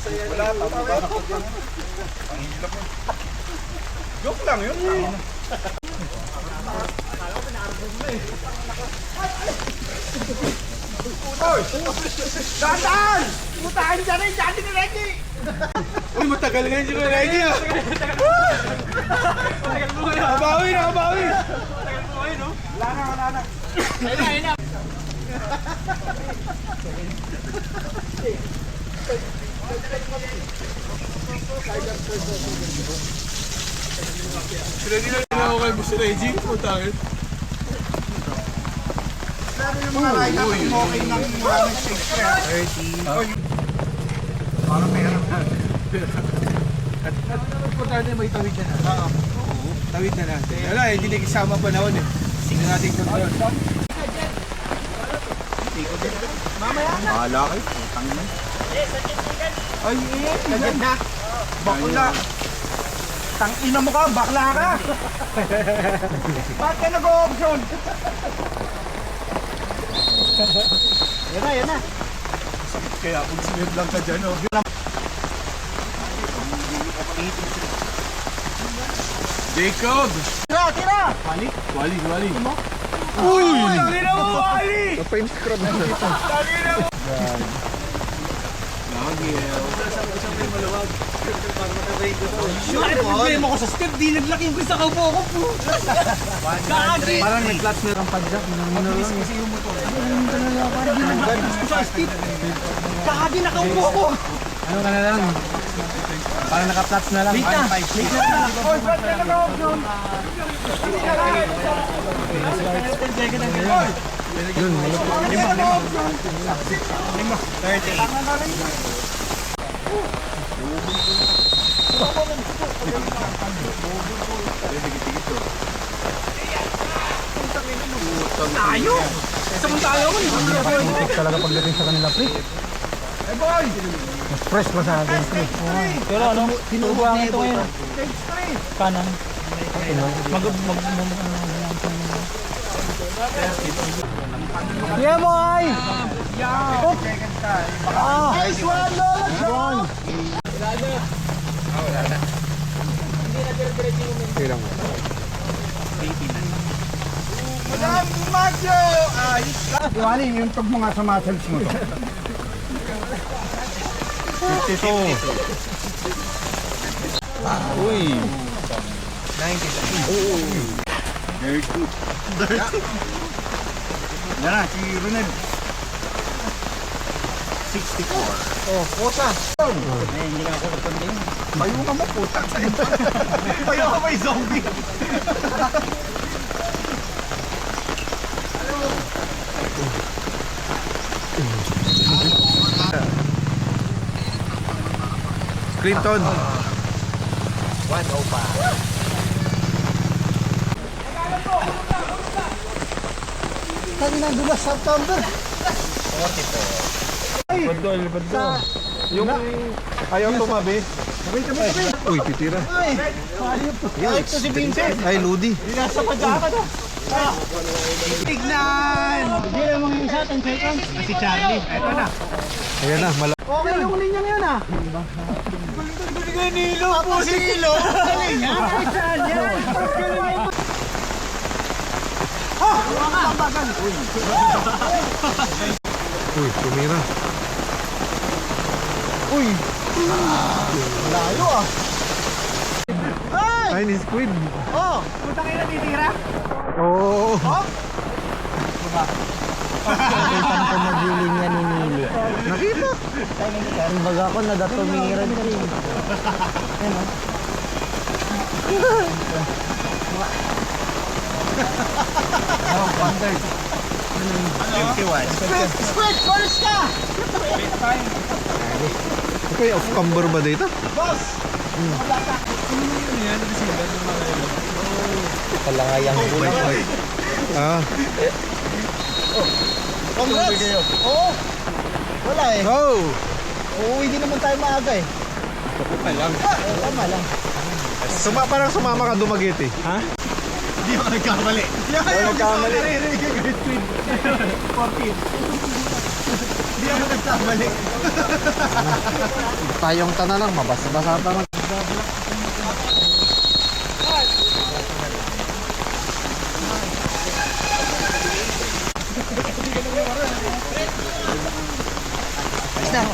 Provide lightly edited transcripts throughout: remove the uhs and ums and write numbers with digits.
Wala, tama ako dyan. Pangilap mo. Joke lang yun. Dandaan! Putahan dyan rin! Dyan din Reggie! Uy, matagal nga yun si Reggie ah! Matagal mo kayo! Nakabawi! Nakabawi! Matagal mo kayo no? Wala na, wala na! Ayun na! Sila ako kay Boss Reggie, putahan. Sabi yung mga ride up smoking ng maraming Shakespeare. 30. Parang pera. At importante may tawid na na. Oo. Tawid na na. Wala, hindi na kasama panahon eh. Tingnan natin kung ano. Mamaya na. Mahala kayo. Putang na. Ay, kagad na. Bakla. Tangina mo ka, bakla ka. Bakit ka nag-o-option? Yan na, yan na. Sakit kaya kung sinip lang ka dyan, oh. Jacob! Tira, tira! Wali? Wali, wali. Uy! Tangina mo, Wali! Napa-inscribe na dito. Tangina mo! Nagil. Isang may maluwag. Para matabay ko to. Bakit problema ko sa step? Di naglaking ko sa kaupo ko po. Kagi! Parang nag-clutch na ang padjak. Mabilis kasi yung motor. Parang di nag-clutch ko sa step. Kagi nakaupo ko. Ano ka na lang? Parang naka-clutch na lang. Lita! Lita na lang. Oy, ba't ka nag-option? Yun, lima. 30. Tayo! Samantala ko, Talaga pagdating sa kanila, pre. Hey boy! Mas fresh pa sa atin, pre. Pero ano, tinubuhan ito ngayon. Kanan. Yeah, boy! Nice one, Lola! Madam Maggio! Wali, yung tug mo nga sa muscles mo to. 52. Uy! 90. Dirty. Dirty. Yan na, si Ronald. 64. Oh, puta. Hindi na ako nagpanding. Bayo ka mo, puta. Bayo ka may zombie. Clinton. 105. Kami nang dulas sa September. 44. Badol. Yung ayaw tumabi. Uy, titira. Ay, ito si Vincent. Ay, Ludi. Nasa padya ka to. Tignan! Hindi na mga isa, 10 seconds. Si Charlie. Eto na. Ayan na, Okay yung linya ngayon ah. Nilo po si Nilo. Galing yan. Galing yan. Uy, tumira. Uy. Layo ah. Ay, ni squid. Oh, puta kayo natitira. Oo. Saan ko magiling nga ni Nili? Nakita. Ang baga ko nagatumiran ka rin. Ano? Oh, wonders. 51. Squid, first ka. Okay, off-camber ba dito? Boss. Palangayang buhay. Ah. Congrats. Oo. Wala eh. Oh! Uuwi din naman tayo maaga eh. Tama lang. Tama lang. Parang sumama ka Dumaguete. Ha? Hindi ako nagkamali. Hindi ako nagkamali. 14. Tayong tana lang, mabasa-basa pa man.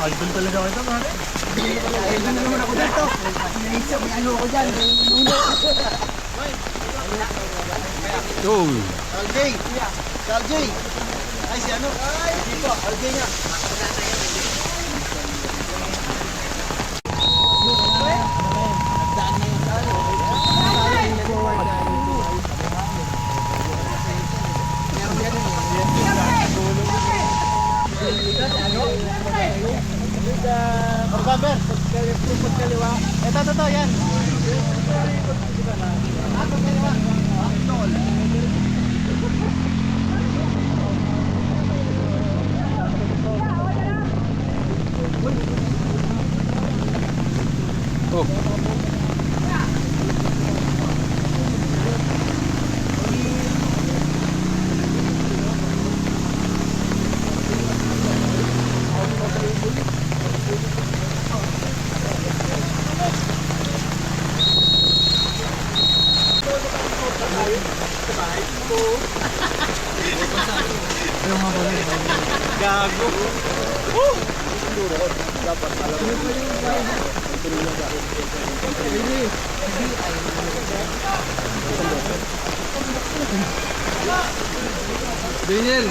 Idol talaga ako ito, man. Idol naman ako dito. May ano ako dyan. Uy! Aljay! Aljay! Ay, si ano? Ay, dito. Aljay niya. Orbaber, kaliwa. Ito, yan. Oh. Gago. Daniel!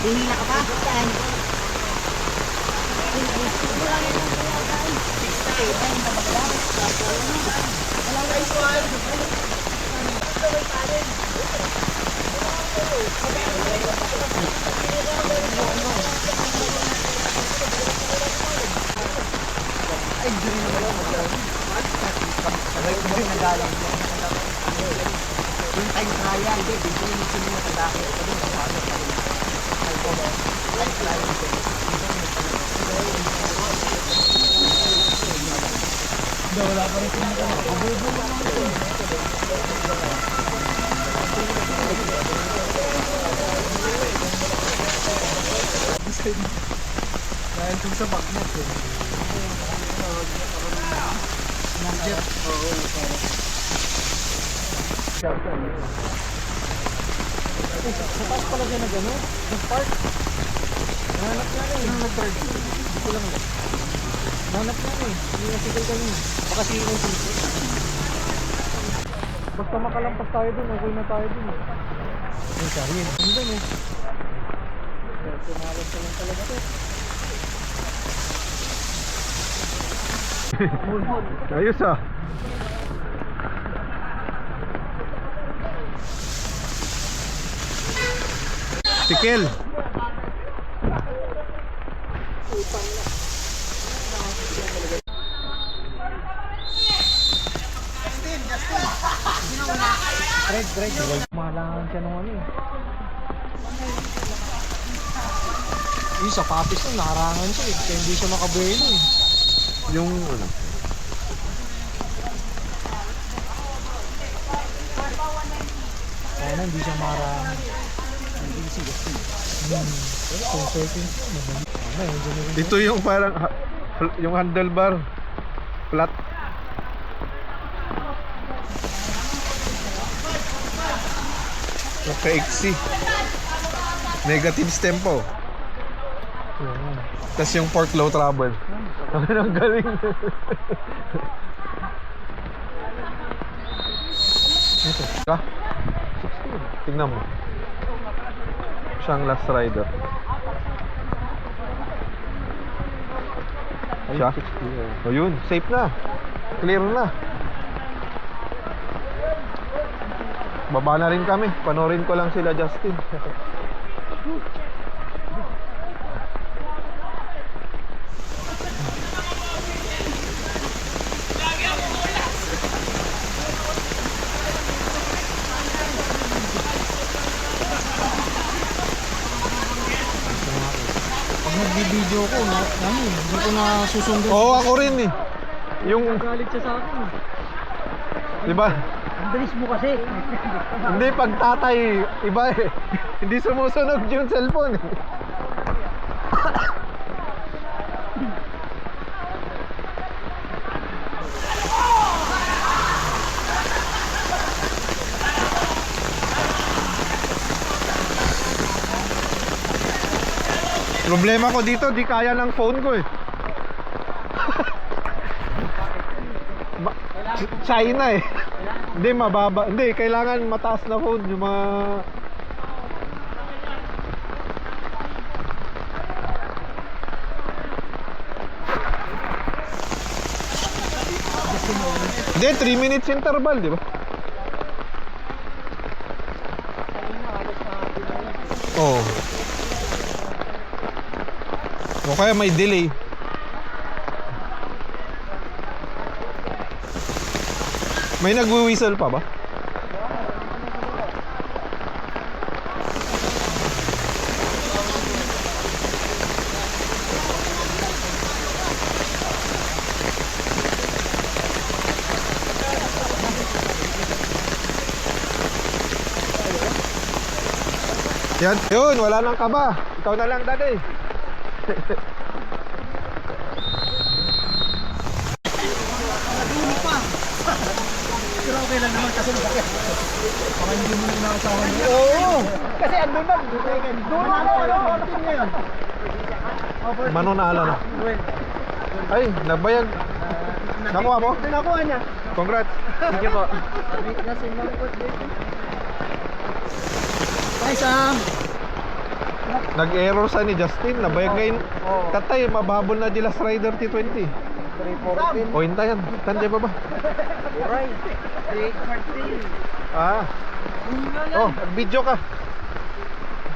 Hinila ka pa? Saan? Dahil kung sa magnet eh. Sa taas pala dyan na gano'n? Yung park? Nahanap nga na eh. Nang nag-third. Hindi ko lang lang. Nahanap nga na eh. Hindi na sigal kami. Baka si yung sisi. Basta makalampas tayo dun, okay na tayo dun. Yung sarin. Ang dun eh. Tumalas ka lang talaga to. Ayos ah. Tikil. Greg. Mahalangan siya nung ano eh. Yung sa papis nung nakarangan siya eh. Kaya hindi siya makabuelo eh. Yung ano. Kaya na hindi siya makarangan. So certain mabalik. Ito yung parang yung handlebar flat. Naka-XC. Negative tempo. Tapos yung port low trouble. Ang galing. Ito. Ka? 16. Tingnan mo. Siyang last rider. Siya? O yun, safe na. Clear na. Baba na rin kami. Panorin ko lang sila, Justin. Pag nag-video ko, hindi ko na susundan. Oo, ako rin eh. Yung, Galit siya sa akin. di ba? Ang bilis mo kasi. Hindi, pag tatay, iba eh. Hindi sumusunog yung cellphone eh. Problema ko dito, di kaya ng phone ko eh. China eh. Hindi, mababa. Hindi, kailangan mataas na phone. Yung mga... Hindi, 3 minutes interval, di ba? Oo. O kaya may delay. May nagwi-whistle pa ba? Yan, yun, wala nang kaba. Ikaw na lang, daddy. Nadulo pa. Pero okay lang naman kasi bakit? Baka hindi mo nang nakasawa niya. Oo. Kasi andun na. Doon na ako. Team ngayon. Manunala na. Ay, nagbayag. Nakuha mo? Nakuha niya. Congrats. Sige po. Bye, Sam. Nag-error sa ni Justin. Nabayag ngayon. Tatay, mababol na di last rider T20. O, hintayan. Tanda ba ba? Right. Take 14. Ah. Oh, video ka.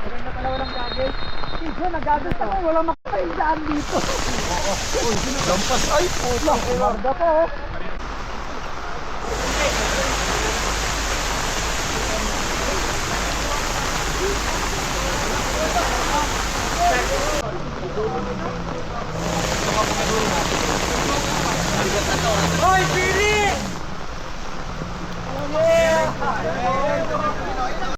Maganda pala walang gagawin. Sige, nag-gagawin ako. Walang makakaindaan dito. Lampas. Ay, puta. Marga po.